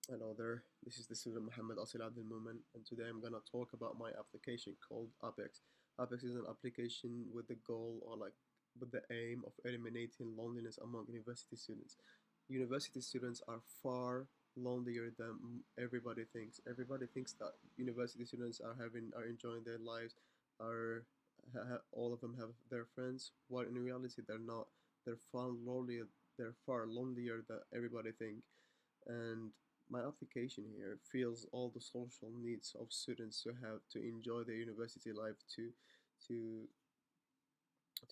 Hello there, this is the student Mohammed Asil Abdel Moment, and today I'm gonna talk about my application called Appx. Appx is an application with the goal or with the aim of eliminating loneliness among university students. University students are far lonelier than everybody thinks. Everybody thinks that university students are enjoying their lives, are all of them have their friends. While in reality they're not. They're far lonelier. They're far lonelier than everybody think, and my application here fills all the social needs of students to have to enjoy their university life, to to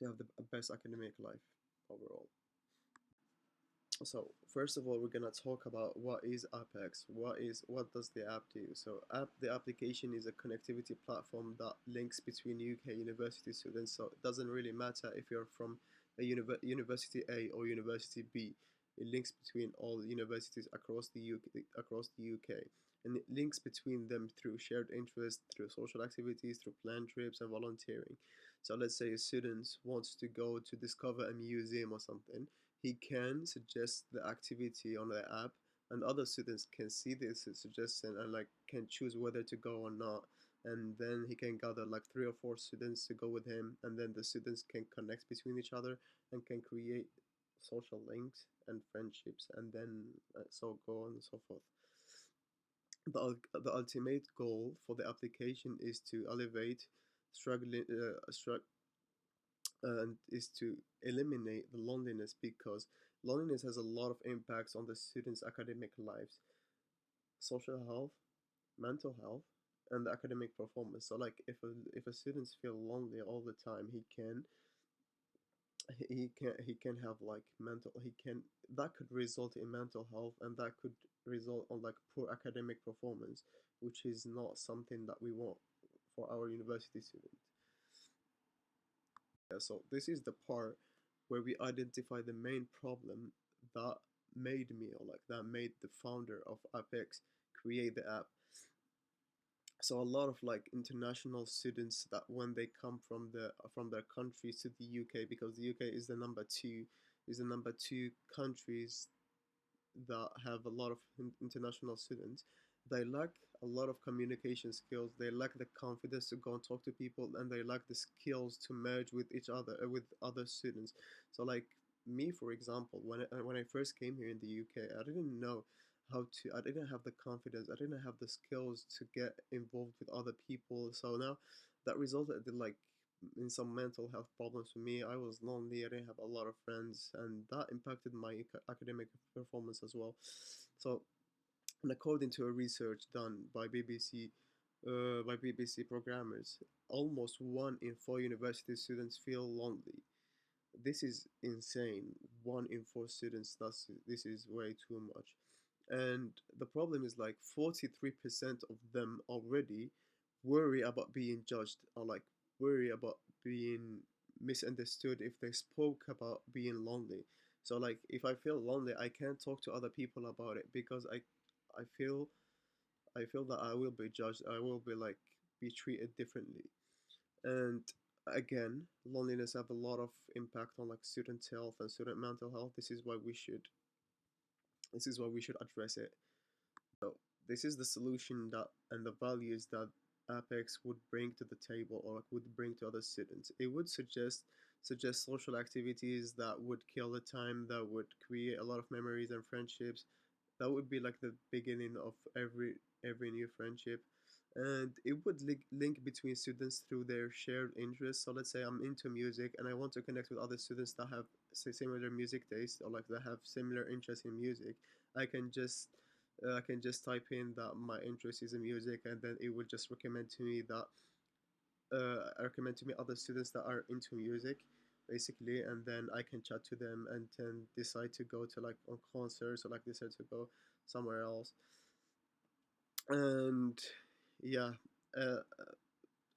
have the best academic life overall. So first of all, we're gonna talk about what is Appx. What does the app do? So the application is a connectivity platform that links between UK university students. So it doesn't really matter if you're from a university A or university B. It links between all universities across the UK, and it links between them through shared interests, through social activities, through planned trips and volunteering. So let's say a student wants to go to discover a museum or something. He can suggest the activity on the app, and other students can see this suggestion and can choose whether to go or not. And then he can gather like 3 or 4 students to go with him, and then the students can connect between each other and can create social links and friendships, and then so go on and so forth. The ultimate goal for the application is to elevate struggling and is to eliminate the loneliness, because loneliness has a lot of impacts on the students' academic lives, social health, mental health, and academic performance. So like if a students feel lonely all the time, he can have like mental he can that could result in mental health, and that could result on like poor academic performance, which is not something that we want for our university students. Yeah, so this is the part where we identify the main problem that made me, or like that made the founder of Appx create the app. So a lot of like international students, that when they come from their countries to the UK, because the UK is the number two countries that have a lot of international students, they lack a lot of communication skills. They lack the confidence to go and talk to people, and they lack the skills to merge with each other, with other students. So like me, for example, when I first came here in the UK, I didn't know I didn't have the confidence, I didn't have the skills to get involved with other people. So now that resulted in like in some mental health problems for me. I was lonely. I didn't have a lot of friends, and that impacted my academic performance as well. So, and according to a research done by BBC programmers, almost 1 in 4 university students feel lonely. This is insane. 1 in 4 students. This is way too much. And the problem is like 43% of them already worry about being judged, or like worry about being misunderstood if they spoke about being lonely. So like if I feel lonely, I can't talk to other people about it, because I feel I feel that I will be judged. I will be treated differently. And again, loneliness have a lot of impact on like student health and student mental health. This is why we should address it. So this is the solution that and the values that Apex would bring to the table, or like would bring to other students. It would suggest social activities that would kill the time, that would create a lot of memories and friendships. That would be like the beginning of every new friendship. And it would link between students through their shared interests. So let's say I'm into music and I want to connect with other students that have similar music taste, or like that have similar interest in music. I can just type in that my interest is in music, and then it would just recommend to me other students that are into music, basically. And then I can chat to them and then decide to go to like on concerts, or like decide to go somewhere else. And yeah, uh,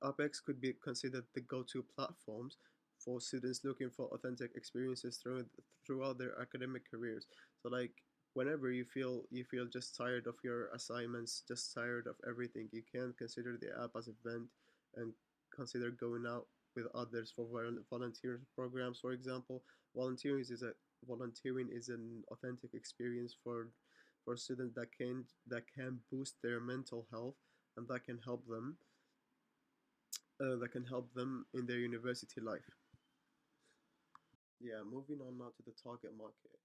Apex could be considered the go-to platforms for students looking for authentic experiences throughout their academic careers. So like whenever you feel just tired of your assignments, just tired of everything, you can consider the app as a vent, and consider going out with others for volunteer programs. For example, volunteering is an authentic experience for students that can boost their mental health, and that can help them in their university life. Yeah, moving on now to the target market.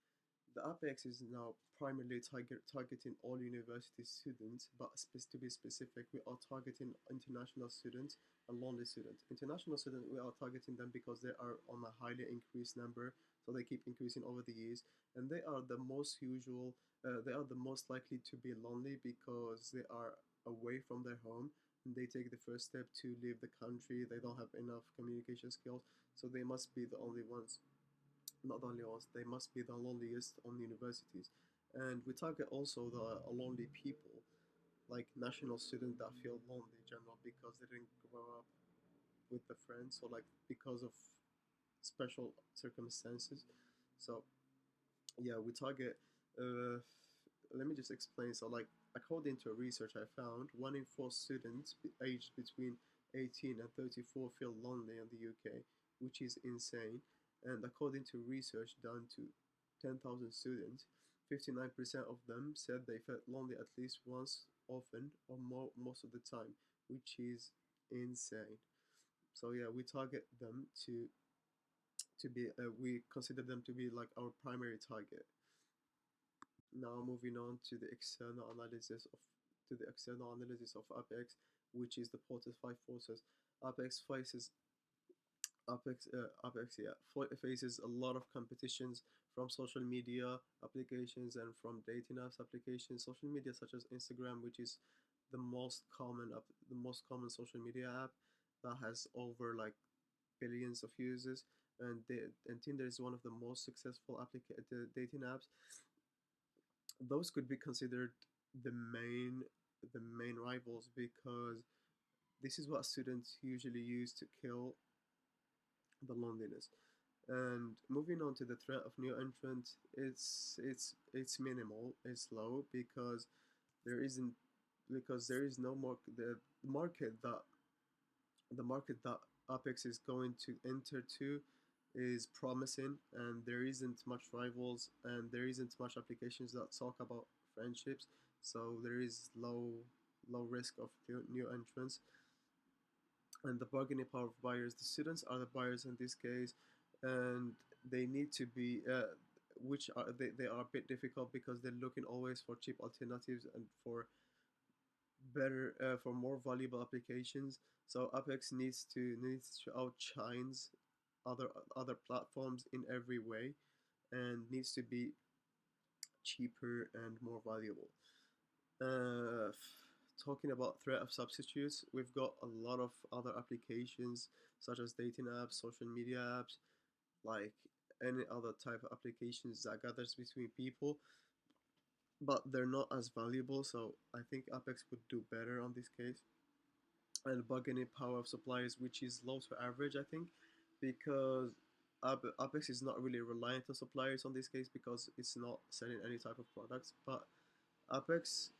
The Appx is now primarily targeting all university students, but to be specific, we are targeting international students and lonely students. International students, we are targeting them because they are on a highly increased number, so they keep increasing over the years, and they are the most likely to be lonely because they are away from their home and they take the first step to leave the country. They don't have enough communication skills, so they must be the only ones, not the only ones, they must be the loneliest on universities. And we target also the lonely people, like national students that feel lonely in general because they didn't grow up with the friends, or like because of special circumstances. So yeah, we target. Uh, Let me just explain. So like according to research I found, 1 in 4 students aged between 18 and 34 feel lonely in the UK, which is insane. And according to research done to 10,000 students, 59% of them said they felt lonely at least once, often, or more most of the time, which is insane. So yeah, we target them we consider them to be like our primary target. Now moving on to the external analysis of Appx, which is the Porter's five forces. Appx faces faces a lot of competitions from social media applications and from dating apps applications. Social media such as Instagram, which is the most common social media app that has over like billions of users, and Tinder is one of the most successful dating apps. Those could be considered the main rivals because this is what students usually use to kill the loneliness. And moving on to the threat of new entrants, it's minimal, it's low there isn't because there is no more market that the market that Apex is going to enter to is promising, and there isn't much rivals, and there isn't much applications that talk about friendships, so there is low risk of new entrants. And the bargaining power of buyers, the students are the buyers in this case, and they need to be which are they are a bit difficult because they're looking always for cheap alternatives and for more valuable applications. So Apex needs to outshines other other platforms in every way, and needs to be cheaper and more valuable. Uh, Talking about threat of substitutes, we've got a lot of other applications such as dating apps, social media apps, like any other type of applications that gathers between people, but they're not as valuable. So I think Apex would do better on this case. And bargaining power of suppliers, which is low to average, I think, because Apex is not really reliant on suppliers on this case because it's not selling any type of products. But Apex,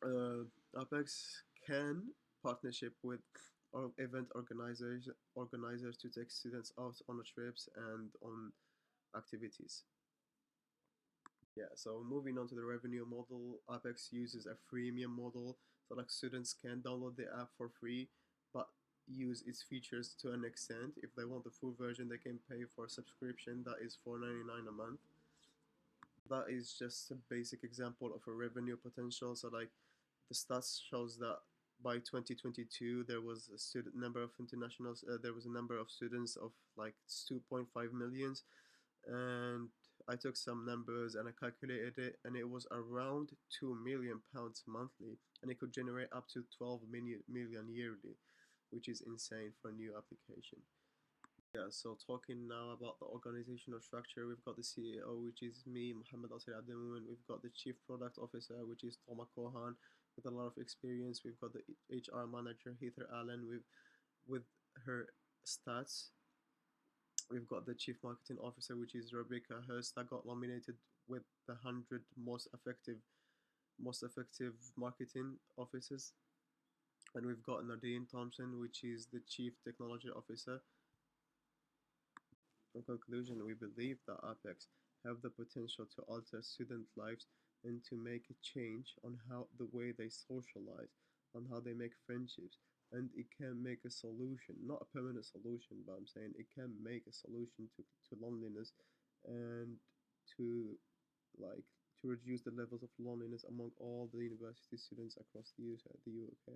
uh, Apex can partnership with or event organizers to take students out on trips and on activities. Yeah, so moving on to the revenue model, Apex uses a freemium model, so like students can download the app for free, but use its features to an extent. If they want the full version, they can pay for a subscription that is $4.99 a month. That is just a basic example of a revenue potential. So like the stats shows that by 2022 there was a student number of internationals. There was a number of students of like 2.5 millions, and I took some numbers and I calculated it, and it was around £2 million monthly, and it could generate up to 12 million yearly, which is insane for a new application. Yeah, so talking now about the organizational structure, we've got the CEO, which is me, Mohammed Asir Abdelmomen. We've got the Chief Product Officer, which is Toma Kohan, with a lot of experience. We've got the HR manager, Heather Allen, with her stats. We've got the Chief Marketing Officer, which is Rebecca Hurst, that got nominated with the 100 most effective marketing officers. And we've got Nadine Thompson, which is the Chief Technology Officer. In conclusion, we believe that Apex have the potential to alter student lives and to make a change on how the way they socialize, on how they make friendships, and it can make a solution, not a permanent solution, but I'm saying it can make a solution to loneliness, and to like to reduce the levels of loneliness among all the university students across the UK.